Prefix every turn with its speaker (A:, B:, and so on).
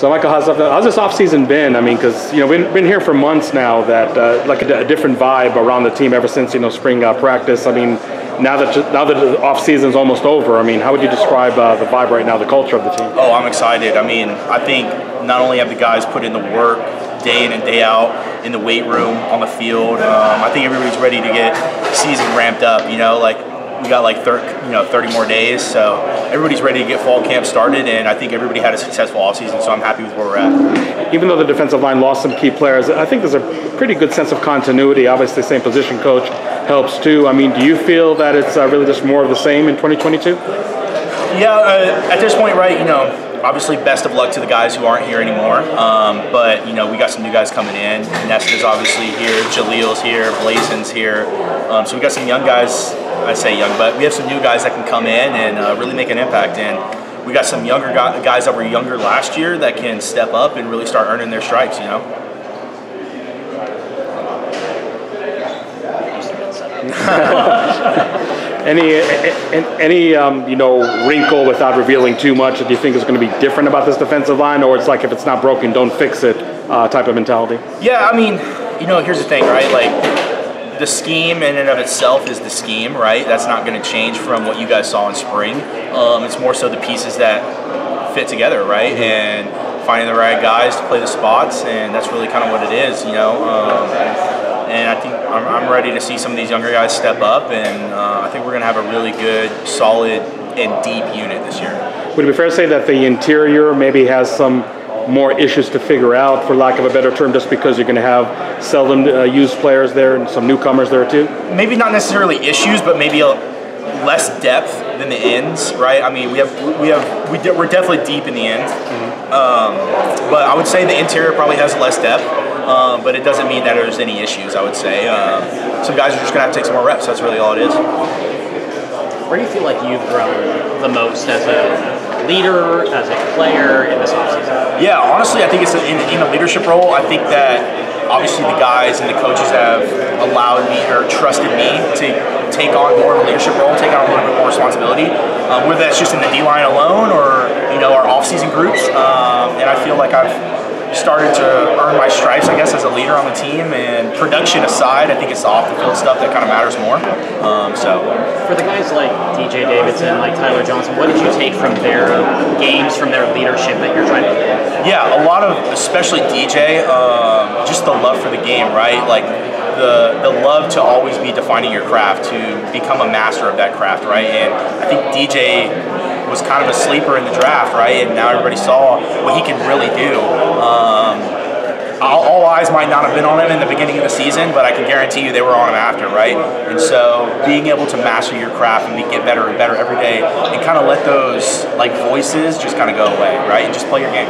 A: So Michael, how's this offseason been? I mean, because we've been here for months now that like a different vibe around the team ever since spring practice. I mean, now that the offseason is almost over, I mean, how would you describe the vibe right now, the culture of the team?
B: Oh, I'm excited. I mean, I think not only have the guys put in the work day in and day out in the weight room, on the field. I think everybody's ready to get season ramped up. We got like 30 more days, so everybody's ready to get fall camp started, and I think everybody had a successful offseason, so I'm happy with where we're at.
A: Even though the defensive line lost some key players, I think there's a pretty good sense of continuity. Obviously, the same position coach helps too. I mean, do you feel that it's really just more of the same in 2022?
B: Yeah, at this point, right, obviously best of luck to the guys who aren't here anymore, but we got some new guys coming in. Nesta's obviously here, Jalil's here, Blazon's here, so we got some young guys. I say young, but we have some new guys that can come in and really make an impact. And we got some younger guys that were younger last year that can step up and really start earning their stripes.
A: Any wrinkle without revealing too much that you think is going to be different about this defensive line, or it's like if it's not broken, don't fix it type of mentality?
B: Yeah, I mean, here's the thing, right? Like, the scheme in and of itself is the scheme, right? That's not going to change from what you guys saw in spring. It's more so the pieces that fit together, right? And finding the right guys to play the spots, and that's really kind of what it is, And I think I'm ready to see some of these younger guys step up, and I think we're going to have a really good, solid, and deep unit this year.
A: Would it be fair to say that the interior maybe has some more issues to figure out, for lack of a better term, just because you're going to have seldom used players there and some newcomers there too? Maybe
B: not necessarily issues, but maybe less depth than the ends, right? I mean, we're definitely deep in the ends, but I would say the interior probably has less depth, but it doesn't mean that there's any issues. I would say some guys are just going to have to take some more reps. That's really all it is.
C: Where do you feel like you've grown the most as a leader, as a player in this offseason?
B: Yeah, honestly, I think it's in a leadership role. I think that obviously the guys and the coaches have allowed me or trusted me to take on more of a leadership role, take on a little bit more responsibility, whether that's just in the D-line alone or our off-season groups. And I feel like I've started to earn my stripes, I guess, as a leader on the team. And production aside, I think it's the off-the-field stuff that kind of matters more.
C: For the guys like DJ Davidson, like Tyler Johnson, what did you take from their games, from their leadership that you're trying to do?
B: Yeah, a lot of, especially DJ, just the love for the game, right? Like the love to always be defining your craft, to become a master of that craft, right? And I think DJ was kind of a sleeper in the draft, right? And now everybody saw what he can really do. All eyes might not have been on him in the beginning of the season, but I can guarantee you they were on him after, right? And so being able to master your craft and get better and better every day and kind of let those like voices just kind of go away, right? And just play your game.